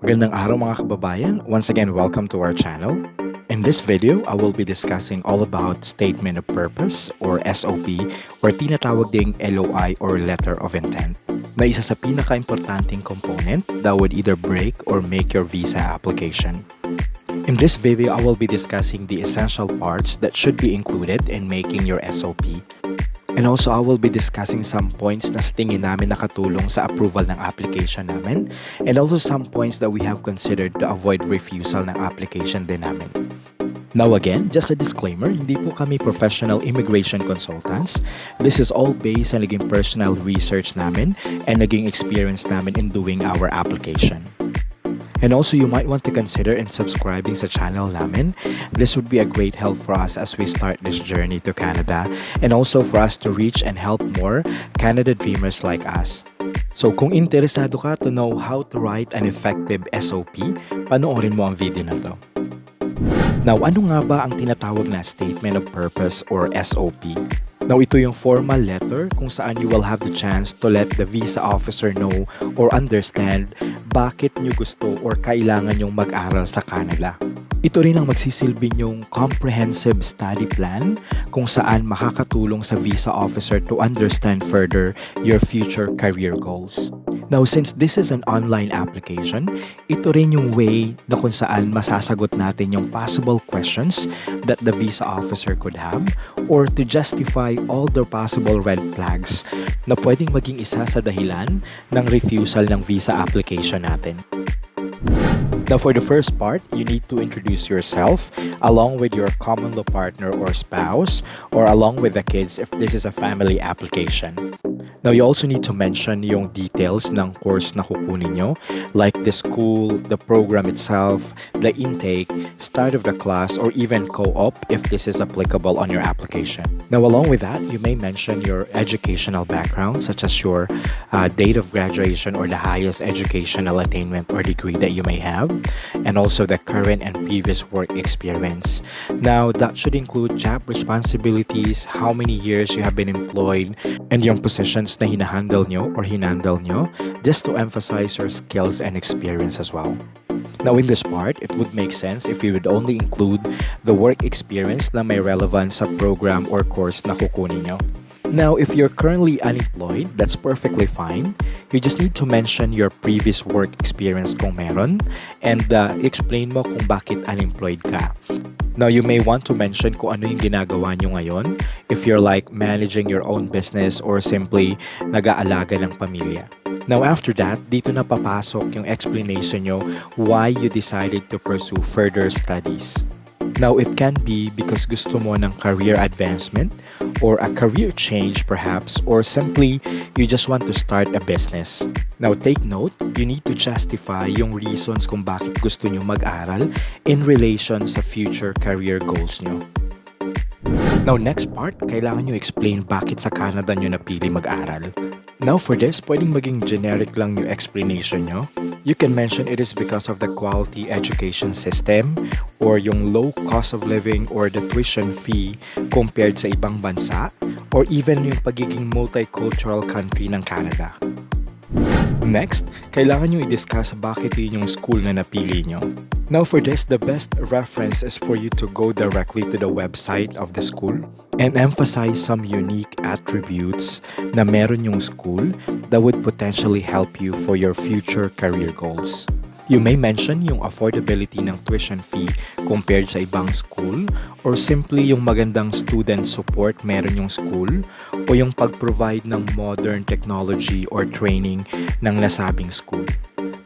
Magandang araw mga kababayan. Once again, welcome to our channel. In this video, I will be discussing all about Statement of Purpose or SOP or tinatawag ding LOI or Letter of Intent na isa sa pinaka-importanting component that would either break or make your visa application. In this video, I will be discussing the essential parts that should be included in making your SOP. And also, I will be discussing some points na sa tingin namin nakatulong sa approval ng application namin and also some points that we have considered to avoid refusal ng application din namin. Now again, just a disclaimer, hindi po kami professional immigration consultants. This is all based on naging personal research namin and naging experience namin in doing our application. And also, you might want to consider in subscribing sa channel namin. This would be a great help for us as we start this journey to Canada and also for us to reach and help more Canada dreamers like us. So kung interesado ka to know how to write an effective SOP, panoorin mo ang video na to. Now, ano nga ba ang tinatawag na Statement of Purpose or SOP? Now, ito yung formal letter kung saan you will have the chance to let the visa officer know or understand bakit nyo gusto or kailangan nyong mag-aral sa Canada. Ito rin ang magsisilbi nyong comprehensive study plan kung saan makakatulong sa visa officer to understand further your future career goals. Now, since this is an online application, ito rin yung way na kung saan masasagot natin yung possible questions that the visa officer could have or to justify all the possible red flags na pwedeng maging isa sa dahilan ng refusal ng visa application natin. Now, for the first part, you need to introduce yourself along with your common law partner or spouse or along with the kids if this is a family application. Now, you also need to mention yung details ng course na kukunin nyo, like the school, the program itself, the intake, start of the class, or even co-op if this is applicable on your application. Now, along with that, you may mention your educational background, such as your date of graduation or the highest educational attainment or degree that you may have, and also the current and previous work experience. Now, that should include job responsibilities, how many years you have been employed, and yung positions na hinahandle nyo or hinandle nyo, just to emphasize your skills and experience as well. Now, in this part, it would make sense if you would only include the work experience na may relevance sa program or course na kukunin nyo. Now, if you're currently unemployed, that's perfectly fine. You just need to mention your previous work experience kung meron and explain mo kung bakit unemployed ka. Now, you may want to mention kung ano yung ginagawa nyo ngayon if you're like managing your own business or simply nag-aalaga ng pamilya. Now, after that, dito na papasok yung explanation nyo why you decided to pursue further studies. Now, it can be because gusto mo ng career advancement or a career change perhaps, or simply you just want to start a business. Now, take note, you need to justify yung reasons kung bakit gusto nyo mag-aral in relation sa future career goals nyo. Now, next part, kailangan nyo explain bakit sa Canada nyo napili mag-aral. Now, for this, pwedeng maging generic lang yung explanation nyo. You can mention it is because of the quality education system or yung low cost of living or the tuition fee compared sa ibang bansa or even yung pagiging multicultural country ng Canada. Next, kailangan nyo i-discuss bakit yun yung school na napili nyo. Now for this, the best reference is for you to go directly to the website of the school and emphasize some unique attributes na meron yung school that would potentially help you for your future career goals. You may mention yung affordability ng tuition fee compared sa ibang school or simply yung magandang student support meron yung school o yung pag-provide ng modern technology or training ng nasabing school.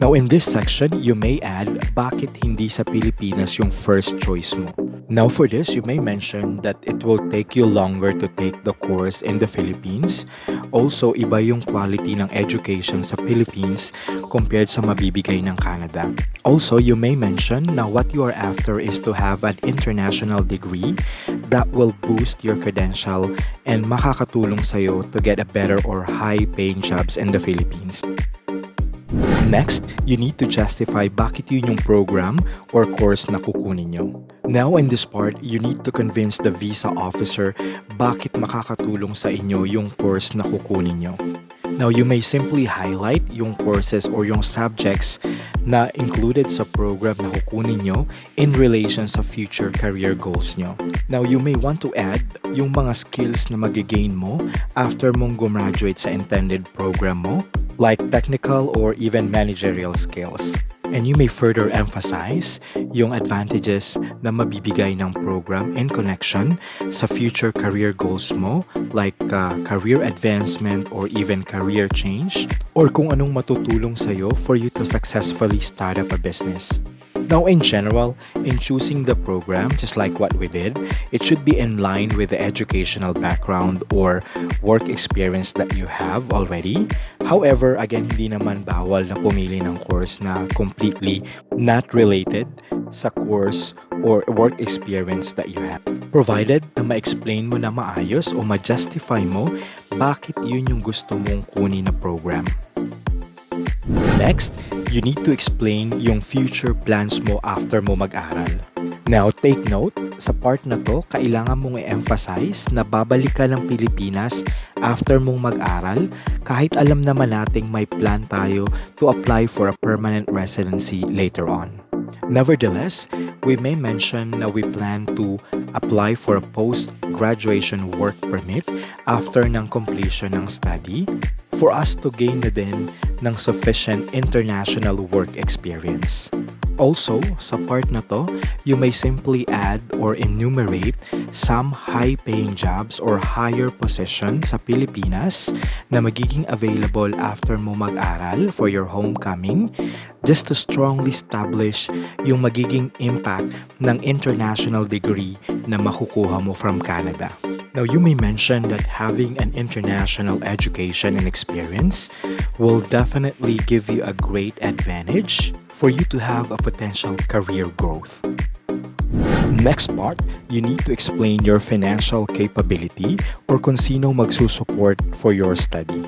Now, in this section, you may add bakit hindi sa Pilipinas yung first choice mo. Now, for this, you may mention that it will take you longer to take the course in the Philippines. Also, iba yung quality ng education sa Philippines compared sa mabibigay ng Canada. Also, you may mention na what you are after is to have an international degree that will boost your credential and makakatulong sa'yo to get a better or high-paying jobs in the Philippines. Next, you need to justify bakit yun yung program or course na kukunin nyo. Now, in this part, you need to convince the visa officer bakit makakatulong sa inyo yung course na kukunin nyo. Now, you may simply highlight yung courses or yung subjects na included sa program na kukunin nyo in relation sa future career goals nyo. Now, you may want to add yung mga skills na magigain mo after mong gumraduate sa intended program mo, like technical or even managerial skills. And you may further emphasize yung advantages na mabibigay ng program in connection sa future career goals mo, like career advancement or even career change, or kung anong matutulong sa'yo for you to successfully start up a business. Now, in general, in choosing the program, just like what we did, it should be in line with the educational background or work experience that you have already. However, again, hindi naman bawal na pumili ng course na completely not related sa course or work experience that you have. Provided na ma-explain mo na maayos o ma-justify mo bakit yun yung gusto mong kunin na program. Next, you need to explain yung future plans mo after mo mag-aral. Now, take note, sa part na to, kailangan mong i-emphasize na babalik ka ng Pilipinas after mong mag-aral kahit alam naman nating may plan tayo to apply for a permanent residency later on. Nevertheless, we may mention na we plan to apply for a post-graduation work permit after ng completion ng study for us to gain na din ng sufficient international work experience. Also, sa part na to, you may simply add or enumerate some high-paying jobs or higher position sa Pilipinas na magiging available after mo mag-aral for your homecoming, just to strongly establish yung magiging impact ng international degree na makukuha mo from Canada. Now, you may mention that having an international education and experience will definitely give you a great advantage for you to have a potential career growth. Next part, you need to explain your financial capability or kung sino magsusupport for your study.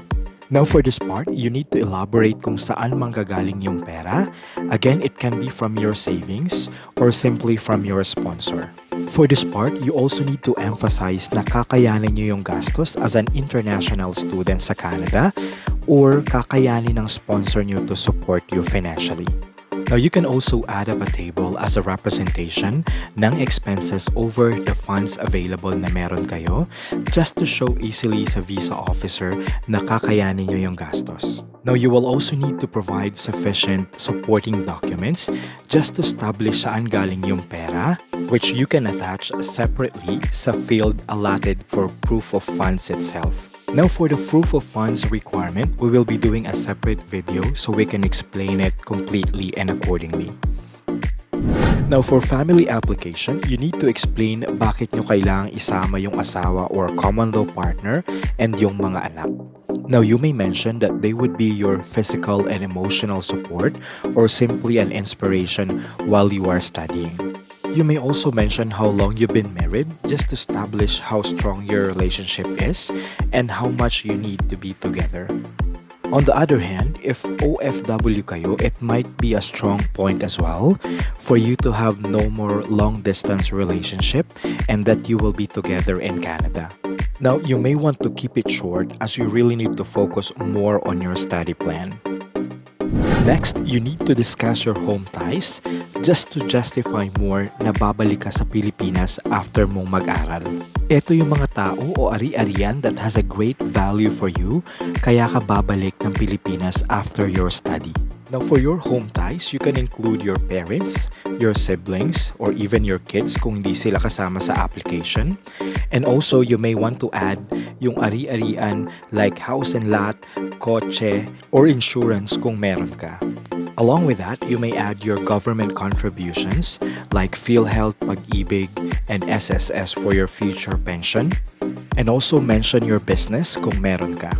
Now, for this part, you need to elaborate kung saan manggagaling yung pera. Again, it can be from your savings or simply from your sponsor. For this part, you also need to emphasize na kakayanin nyo yung gastos as an international student sa Canada or kakayanin ng sponsor nyo to support you financially. Now, you can also add up a table as a representation ng expenses over the funds available na meron kayo just to show easily sa visa officer na kakayanin nyo yung gastos. Now, you will also need to provide sufficient supporting documents just to establish saan galing yung pera, which you can attach separately sa field allotted for proof of funds itself. Now, for the proof of funds requirement, we will be doing a separate video so we can explain it completely and accordingly. Now, for family application, you need to explain bakit nyo kailangang isama yung asawa or common law partner and yung mga anak. Now, you may mention that they would be your physical and emotional support or simply an inspiration while you are studying. You may also mention how long you've been married just to establish how strong your relationship is and how much you need to be together. On the other hand, if OFW kayo, it might be a strong point as well for you to have no more long-distance relationship and that you will be together in Canada. Now, you may want to keep it short as you really need to focus more on your study plan. Next, you need to discuss your home ties just to justify more na babalik ka sa Pilipinas after mong mag-aral. Ito yung mga tao o ari-arian that has a great value for you kaya ka babalik ng Pilipinas after your study. Now, for your home ties, you can include your parents, your siblings, or even your kids kung hindi sila kasama sa application. And also, you may want to add yung ari-arian like house and lot, kotse, or insurance kung meron ka. Along with that, you may add your government contributions like PhilHealth, Pag-ibig, and SSS for your future pension. And also mention your business kung meron ka.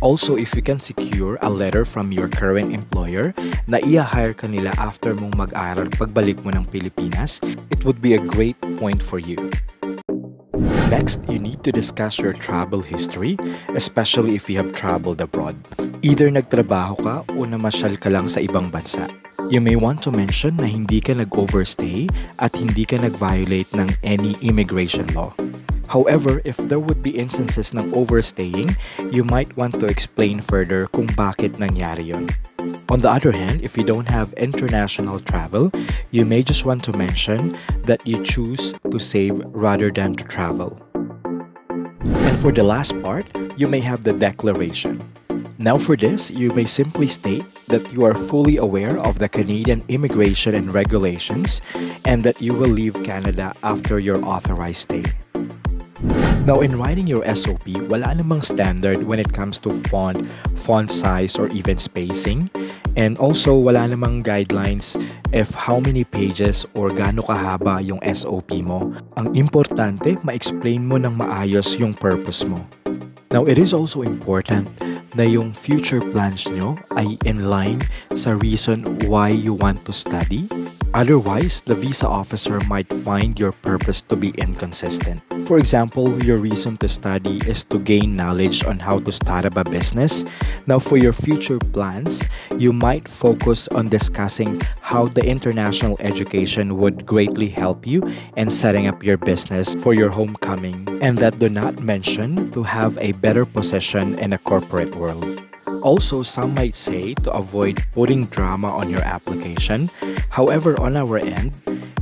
Also, if you can secure a letter from your current employer na i-hire ka nila after mong mag-aral pagbalik mo ng Pilipinas, it would be a great point for you. Next, you need to discuss your travel history, especially if you have traveled abroad. Either nagtrabaho ka o namasyal ka lang sa ibang bansa. You may want to mention na hindi ka nag-overstay at hindi ka nag-violate ng any immigration law. However, if there would be instances ng overstaying, you might want to explain further kung bakit nangyari yun. On the other hand, if you don't have international travel, you may just want to mention that you choose to save rather than to travel. And for the last part, you may have the declaration. Now for this, you may simply state that you are fully aware of the Canadian immigration and regulations and that you will leave Canada after your authorized stay. Now in writing your SOP, wala namang standard when it comes to font size or even spacing. And also wala namang guidelines if how many pages or gaano kahaba yung SOP mo. Ang importante, ma-explain mo ng maayos yung purpose mo. Now it is also important na yung future plans nyo ay in line sa reason why you want to study. Otherwise, the visa officer might find your purpose to be inconsistent. For example, your reason to study is to gain knowledge on how to start up a business. Now, for your future plans, you might focus on discussing how the international education would greatly help you in setting up your business for your homecoming, and that do not mention to have a better position in a corporate world. Also, some might say to avoid putting drama on your application. However, on our end,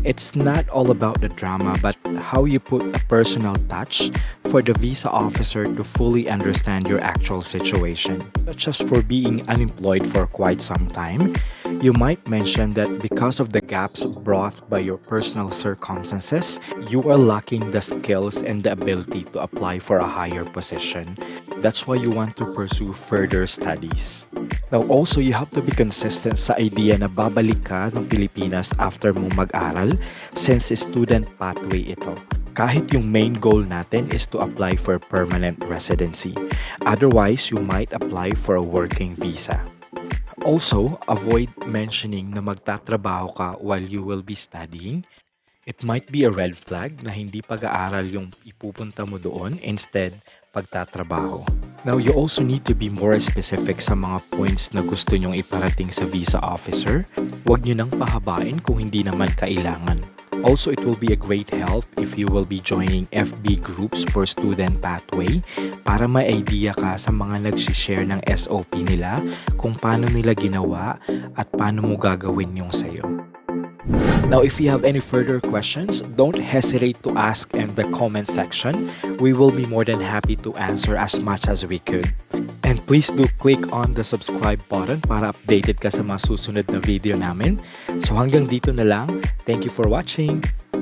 it's not all about the drama but how you put a personal touch for the visa officer to fully understand your actual situation. Such as for being unemployed for quite some time, you might mention that because of the gaps brought by your personal circumstances, you are lacking the skills and the ability to apply for a higher position. That's why you want to pursue further studies. Now also, you have to be consistent sa idea na babalik ka ng Pilipinas after mo mag-aral since student pathway ito. Kahit yung main goal natin is to apply for permanent residency. Otherwise, you might apply for a working visa. Also, avoid mentioning na magtatrabaho ka while you will be studying. It might be a red flag na hindi pag-aaral yung ipupunta mo doon, instead, pagtatrabaho. Now, you also need to be more specific sa mga points na gusto nyong iparating sa visa officer. Huwag nyo nang pahabain kung hindi naman kailangan. Also, it will be a great help if you will be joining FB groups for student pathway para may idea ka sa mga nagsishare ng SOP nila kung paano nila ginawa at paano mo gagawin yung sayo. Now, if you have any further questions, don't hesitate to ask in the comment section. We will be more than happy to answer as much as we could. And please do click on the subscribe button para updated ka sa mga susunod na video namin. So hanggang dito na lang. Thank you for watching.